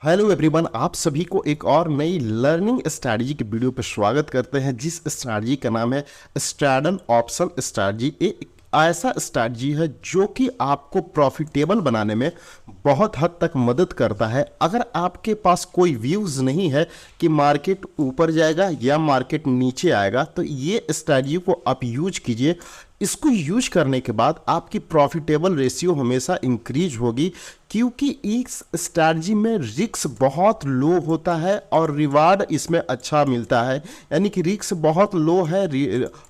Hello everyone, आप सभी को एक और नई लर्निंग स्ट्रैटेजी की वीडियो पर स्वागत करते हैं, जिस स्ट्रैटेजी का नाम है स्ट्रैडल ऑप्शन स्ट्रैटेजी। एक ऐसा स्ट्रैटेजी है जो कि आपको प्रॉफिटेबल बनाने में बहुत हद तक मदद करता है। अगर आपके पास कोई व्यूज़ नहीं है कि मार्केट ऊपर जाएगा या मार्केट नीचे आएगा, तो ये स्ट्रैटेजी को आप यूज कीजिए। इसको यूज करने के बाद आपकी प्रॉफिटेबल रेशियो हमेशा इंक्रीज होगी, क्योंकि इस स्ट्रैटेजी में रिस्क बहुत लो होता है और रिवार्ड इसमें अच्छा मिलता है। यानी कि रिस्क बहुत लो है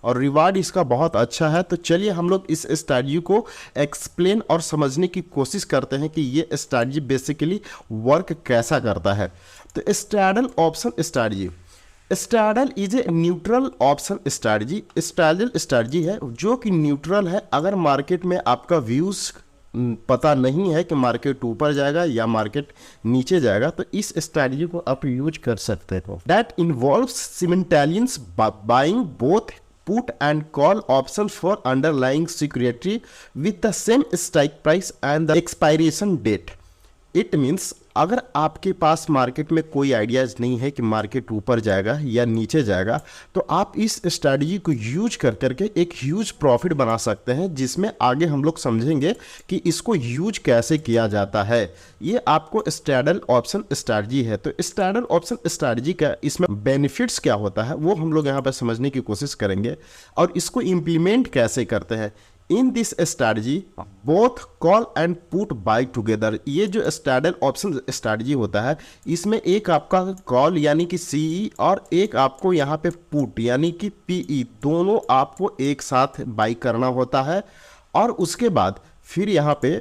और रिवार्ड इसका बहुत अच्छा है। तो चलिए हम लोग इस स्ट्रैटेजी को एक्सप्लेन और समझने की कोशिश करते हैं कि ये स्ट्रैटेजी बेसिकली वर्क कैसा करता है। तो straddle option strategy, straddle is a neutral option strategy. Straddle strategy है जो कि न्यूट्रल है। अगर मार्केट में आपका व्यूज़ पता नहीं है कि मार्केट ऊपर जाएगा या मार्केट नीचे जाएगा, तो इस स्ट्रैटेजी को आप यूज कर सकते हो। That involves simultaneous buying both put and call option for underlying security with the same strike price and the expiration date. It means अगर आपके पास मार्केट में कोई आइडियाज़ नहीं है कि मार्केट ऊपर जाएगा या नीचे जाएगा, तो आप इस स्ट्रैटेजी को यूज कर करके एक ह्यूज प्रॉफिट बना सकते हैं, जिसमें आगे हम लोग समझेंगे कि इसको यूज कैसे किया जाता है। ये आपको स्ट्रैडल ऑप्शन स्ट्रैटेजी है। तो स्ट्रैडल ऑप्शन स्ट्रैटेजी का इसमें बेनिफिट्स क्या होता है वो हम लोग यहाँ पर समझने की कोशिश करेंगे और इसको इम्प्लीमेंट कैसे करते हैं। In this strategy both call and put buy together. ये जो स्ट्रैडल ऑप्शन स्ट्रैटेजी होता है, इसमें एक आपका कॉल यानी कि सीई और एक आपको यहाँ पे पुट यानी कि पीई, दोनों आपको एक साथ बाई करना होता है। और उसके बाद फिर यहाँ पे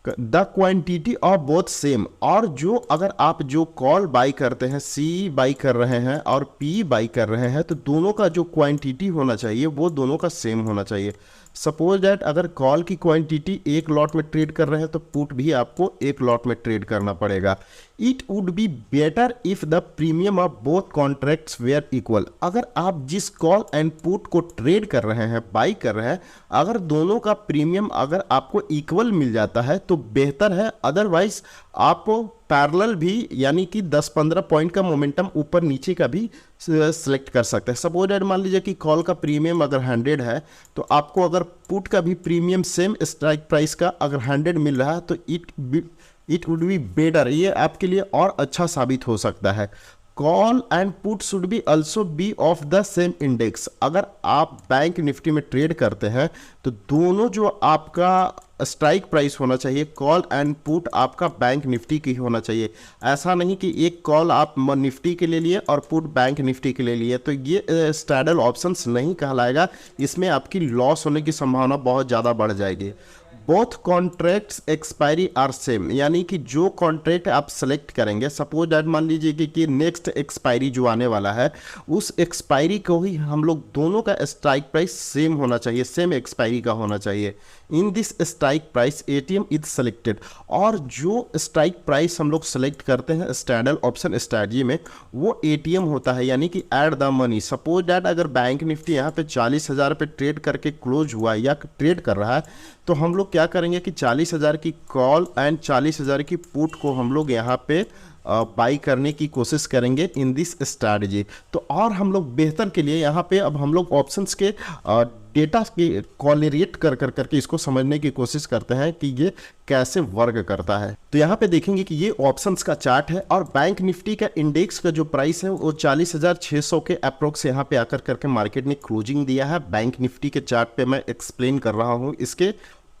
the quantity of both same, और जो अगर आप जो कॉल बाई करते हैं, सी बाई कर रहे हैं और पी बाई कर रहे हैं, तो दोनों का जो क्वांटिटी होना चाहिए वो दोनों का सेम होना चाहिए। सपोज दैट अगर कॉल की क्वांटिटी एक लॉट में ट्रेड कर रहे हैं, तो पुट भी आपको एक लॉट में ट्रेड करना पड़ेगा। It would be better if the premium of both contracts were equal. अगर आप जिस कॉल एंड पुट को ट्रेड कर रहे हैं, बाई कर रहे हैं, अगर दोनों का प्रीमियम अगर आपको इक्वल मिल जाता है तो बेहतर है। अदरवाइज आप पैरेलल भी यानी कि 10-15 पॉइंट का मोमेंटम ऊपर नीचे का भी सेलेक्ट कर सकते हैं। सपोज दैट मान लीजिए कि कॉल का प्रीमियम अगर 100 है, तो आपको अगर पुट का भी प्रीमियम सेम स्ट्राइक प्राइस का अगर 100 मिल रहा है, तो इट वुड बी बेटर। ये आपके लिए और अच्छा साबित हो सकता है। Call and put should be also be of the same index. अगर आप बैंक निफ्टी में ट्रेड करते हैं, तो दोनों जो आपका स्ट्राइक प्राइस होना चाहिए, कॉल एंड पुट आपका बैंक निफ्टी की होना चाहिए। ऐसा नहीं कि एक कॉल आप निफ्टी के लिए लिए और पुट बैंक निफ्टी के लिए लिए, तो ये स्ट्रैडल ऑप्शंस नहीं कहलाएगा। इसमें आपकी लॉस होने की संभावना बहुत ज़्यादा बढ़ जाएगी। Both contracts expiry are same, यानी कि जो कॉन्ट्रैक्ट आप सेलेक्ट करेंगे, सपोज दैट मान लीजिए कि नेक्स्ट एक्सपायरी जो आने वाला है, उस एक्सपायरी को ही हम लोग दोनों का स्ट्राइक प्राइस सेम होना चाहिए, सेम एक्सपायरी का होना चाहिए। In this strike price ATM is selected, और जो स्ट्राइक प्राइस हम लोग सेलेक्ट करते हैं स्ट्रैडल ऑप्शन स्ट्रैटेजी में, वो एटीएम होता है, यानी कि at the money. Suppose that अगर बैंक निफ्टी यहाँ पे 40,000 पे ट्रेड करके क्लोज हुआ या ट्रेड कर रहा है, तो हम लोग क्या करेंगे कि 40,000 की कॉल एंड 40,000 की पुट को हम लोग यहाँ पे बाई करने की कोशिश करेंगे इन दिस स्ट्रैटेजी। तो और हम लोग बेहतर के लिए यहाँ पे अब हम लोग ऑप्शंस के डेटा के कॉलेरेट कर करके इसको समझने की कोशिश करते हैं कि ये कैसे वर्क करता है। तो यहाँ पे देखेंगे कि ये ऑप्शंस का चार्ट है और बैंक निफ्टी का इंडेक्स का जो प्राइस है वो 40,600 के अप्रोक्स यहाँ पे आकर करके मार्केट ने क्लोजिंग दिया है। बैंक निफ्टी के चार्ट पे मैं एक्सप्लेन कर रहा हूँ इसके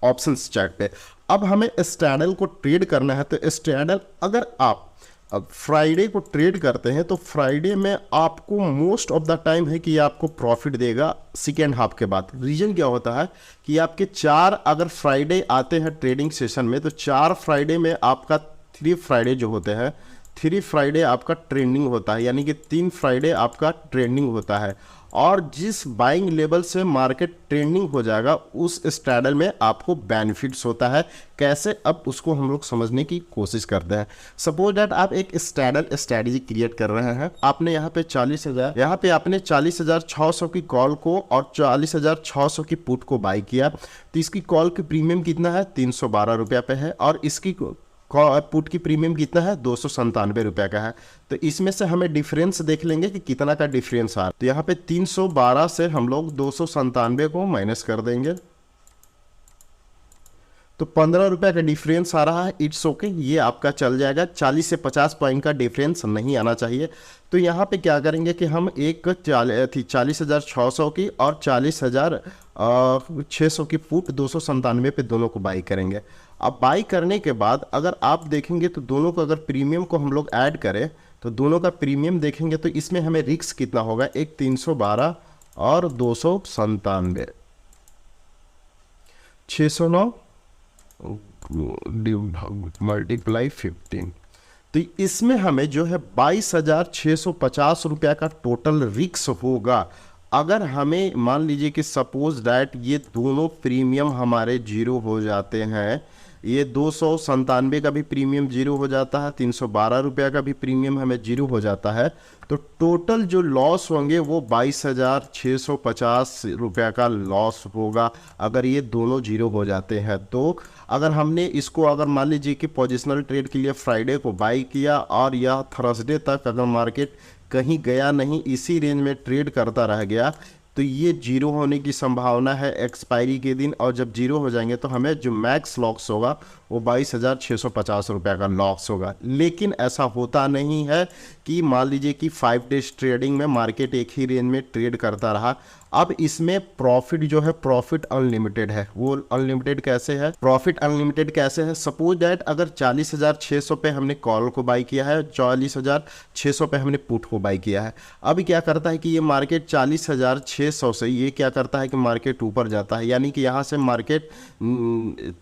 ऑप्शंस चार्ट पे। अब हमें स्ट्रैडल को ट्रेड करना है, तो स्ट्रैडल अगर आप अब फ्राइडे को ट्रेड करते हैं, तो फ्राइडे में आपको मोस्ट ऑफ द टाइम है कि आपको प्रॉफिट देगा सेकेंड हाफ के बाद। रीजन क्या होता है कि आपके 4 अगर फ्राइडे आते हैं ट्रेडिंग सेशन में, तो 4 फ्राइडे में आपका 3 फ्राइडे जो होते हैं, 3 फ्राइडे आपका ट्रेंडिंग होता है, यानी कि 3 फ्राइडे आपका ट्रेंडिंग होता है। और जिस बाइंग लेवल से मार्केट ट्रेंडिंग हो जाएगा, उस स्ट्रैडल में आपको बेनिफिट्स होता है। कैसे, अब उसको हम लोग समझने की कोशिश करते हैं। सपोज दैट आप एक स्ट्रैडल स्ट्रैटेजी क्रिएट कर रहे हैं। आपने यहाँ पे 40,000, यहाँ पे आपने 40,600 की कॉल को और 40,600 की पुट को बाई किया, तो इसकी कॉल की प्रीमियम कितना है, 312 रुपये पे है, और इसकी पुट की प्रीमियम कितना है, 297 रुपये का है। तो इसमें से हमें डिफरेंस देख लेंगे कि कितना का डिफरेंस आ रहा है। तो यहाँ पे 312 से हम लोग 297 को माइनस कर देंगे, तो 15 रुपये का डिफरेंस आ रहा है। इट्स ओके, ये आपका चल जाएगा। 40 से 50 पॉइंट का डिफरेंस नहीं आना चाहिए। तो यहाँ पे क्या करेंगे कि हम एक 40,600 की और 40,600 की पुट 297 पे दोनों को बाई करेंगे। अब बाई करने के बाद अगर आप देखेंगे तो दोनों को अगर प्रीमियम को हम लोग ऐड करें तो दोनों का प्रीमियम देखेंगे तो इसमें हमें रिस्क कितना होगा, एक 312 और 297, 609 मल्टीप्लाई 15। तो इसमें हमें जो है 22,650 रुपया का टोटल रिक्स होगा। अगर हमें मान लीजिए कि सपोज दैट ये दोनों प्रीमियम हमारे जीरो हो जाते हैं, ये 297 का भी प्रीमियम जीरो हो जाता है, 312 रुपया का भी प्रीमियम हमें जीरो हो जाता है, तो टोटल जो लॉस होंगे वो 22,650 रुपया का लॉस होगा अगर ये दोनों जीरो हो जाते हैं। तो अगर हमने इसको अगर मान लीजिए कि पोजिशनल ट्रेड के लिए फ्राइडे को बाई किया और या थर्सडे तक अगर मार्केट कहीं गया नहीं, इसी रेंज में ट्रेड करता रह गया, तो ये जीरो होने की संभावना है एक्सपायरी के दिन। और जब जीरो हो जाएंगे तो हमें जो मैक्स लॉस होगा वो 22,650 रुपये का लॉस होगा। लेकिन ऐसा होता नहीं है कि मान लीजिए कि 5 डेज ट्रेडिंग में मार्केट एक ही रेंज में ट्रेड करता रहा। अब इसमें प्रॉफिट जो है, प्रॉफिट अनलिमिटेड है। वो अनलिमिटेड कैसे है, प्रॉफिट अनलिमिटेड कैसे है, सपोज दैट अगर 40,600 पे हमने कॉल को बाई किया है, 40,600 पे हमने पुट को बाई किया है। अब क्या करता है कि ये मार्केट 40,600 से ये क्या करता है कि मार्केट ऊपर जाता है, यानी कि यहाँ से मार्केट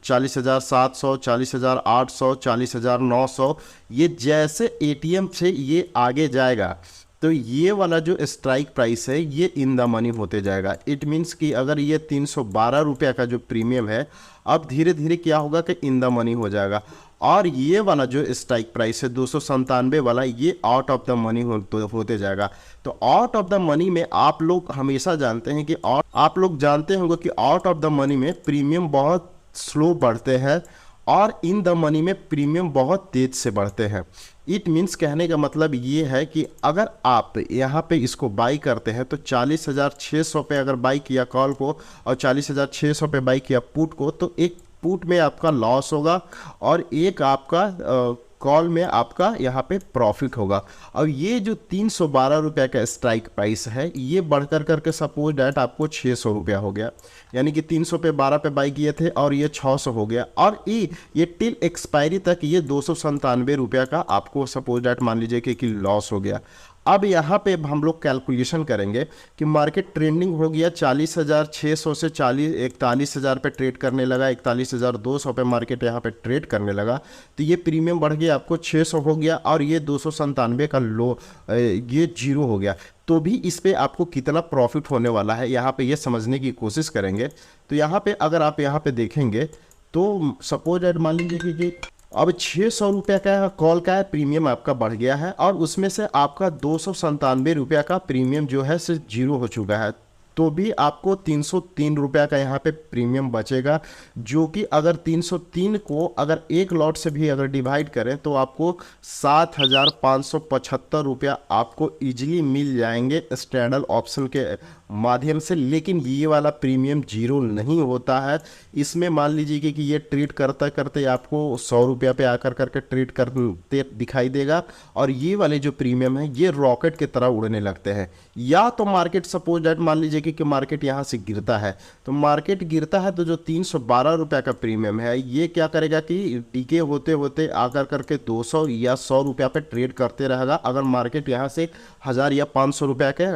40,700, 40,800, 40,900, ये जैसे एटीएम से ये आगे जाएगा तो ये वाला जो स्ट्राइक प्राइस है ये इन द मनी होते जाएगा। इट मीन्स कि अगर ये 312 रुपये का जो प्रीमियम है अब धीरे धीरे क्या होगा कि इन द मनी हो जाएगा, और ये वाला जो स्ट्राइक प्राइस है 297 वाला ये आउट ऑफ द मनी होते जाएगा। तो आउट ऑफ द मनी में आप लोग हमेशा जानते हैं कि आप लोग जानते होंगे कि आउट ऑफ द मनी में प्रीमियम बहुत स्लो बढ़ते हैं और इन द मनी में प्रीमियम बहुत तेज से बढ़ते हैं। इट मीन्स कहने का मतलब ये है कि अगर आप यहाँ पे इसको बाई करते हैं तो 40,600 पे अगर बाई किया कॉल को और 40,600 पे बाई किया पुट को, तो एक पुट में आपका लॉस होगा और एक आपका कॉल में आपका यहाँ पे प्रॉफिट होगा। और ये जो 312 रुपये का स्ट्राइक प्राइस है ये बढ़कर करके सपोज डैट आपको 600 रुपया हो गया, यानी कि 300 पे 12 पे बाई किए थे और ये 600 हो गया, और ये टिल एक्सपायरी तक ये 297 रुपया का आपको सपोज डैट मान लीजिए कि लॉस हो गया। अब यहाँ पे हम लोग कैलकुलेशन करेंगे कि मार्केट ट्रेंडिंग हो गया 40,600 से 41,000 पे ट्रेड करने लगा, 41,200 पे मार्केट यहाँ पे ट्रेड करने लगा, तो ये प्रीमियम बढ़ गया आपको 600 हो गया और ये 297 का लो ये जीरो हो गया। तो भी इस पे आपको कितना प्रॉफिट होने वाला है यहाँ पे ये समझने की कोशिश करेंगे। तो यहाँ पे अगर आप यहाँ पे देखेंगे तो सपोज एट मान लीजिए कि अब 600 रुपये का कॉल का प्रीमियम आपका बढ़ गया है और उसमें से आपका 297 रुपये का प्रीमियम जो है सिर्फ जीरो हो चुका है, तो भी आपको 303 रुपये का यहाँ पे प्रीमियम बचेगा, जो कि अगर 303 को अगर एक लॉट से भी अगर डिवाइड करें तो आपको 7,575 रुपया आपको इजीली मिल जाएंगे स्टैंडर्ड ऑप्शन के माध्यम से। लेकिन ये वाला प्रीमियम जीरो नहीं होता है, इसमें मान लीजिए कि ये ट्रेड करते करते आपको 100 रुपया पे आकर करके ट्रेड करते दिखाई देगा, और ये वाले जो प्रीमियम है ये रॉकेट की तरह उड़ने लगते हैं। या तो मार्केट सपोज दैट मान लीजिए कि मार्केट यहाँ से गिरता है, तो मार्केट गिरता है तो जो 312 रुपये का प्रीमियम है ये क्या करेगा कि डीके होते होते आकर करके 200 या 100 रुपया पे ट्रेड करते रहेगा। अगर मार्केट यहाँ से 1000 या 500 रुपया के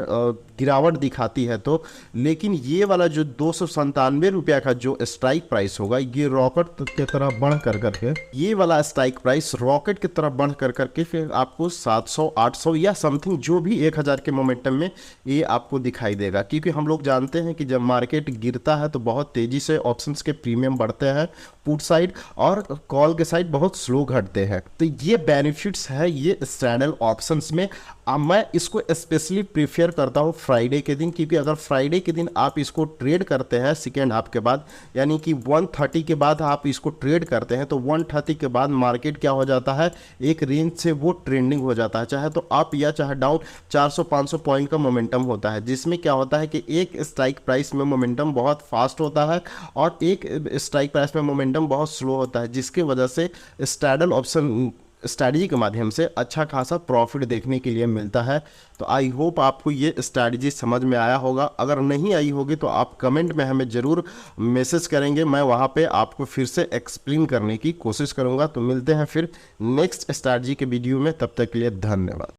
गिरावट दिखाती है तो, लेकिन ये वाला जो 297 रुपया का जो स्ट्राइक प्राइस होगा ये रॉकेट की तरह बढ़ कर करके, ये वाला स्ट्राइक प्राइस रॉकेट की तरह बढ़ कर करके फिर आपको 700 800 या समथिंग जो भी 1000 के मोमेंटम में ये आपको दिखाई देगा, क्योंकि हम लोग जानते हैं कि जब मार्केट गिरता है तो बहुत तेज़ी से ऑप्शंस के प्रीमियम बढ़ते हैं पुट साइड, और कॉल के साइड बहुत स्लो घटते हैं। तो ये बेनिफिट्स है ये स्ट्रैडल ऑप्शंस में। अब मैं इसको स्पेशली प्रीफर करता हूँ फ्राइडे के दिन, क्योंकि अगर फ्राइडे के दिन आप इसको ट्रेड करते हैं सेकेंड हाफ के बाद, यानी कि 1:30 के बाद आप इसको ट्रेड करते हैं, तो 1:30 के बाद मार्केट क्या हो जाता है, एक रेंज से वो ट्रेंडिंग हो जाता है, चाहे तो अप या चाहे डाउन। 400-500 पॉइंट का मोमेंटम होता है, जिसमें क्या होता है कि एक स्ट्राइक प्राइस में मोमेंटम बहुत फास्ट होता है और एक स्ट्राइक प्राइस में मोमेंटम बहुत स्लो होता है, जिसकी वजह से स्ट्रैडल ऑप्शन स्ट्रैटेजी के माध्यम से अच्छा खासा प्रॉफिट देखने के लिए मिलता है। तो आई होप आपको ये स्ट्रैटेजी समझ में आया होगा। अगर नहीं आई होगी तो आप कमेंट में हमें ज़रूर मैसेज करेंगे, मैं वहाँ पे आपको फिर से एक्सप्लेन करने की कोशिश करूँगा। तो मिलते हैं फिर नेक्स्ट स्ट्रैटेजी के वीडियो में, तब तक के लिए धन्यवाद।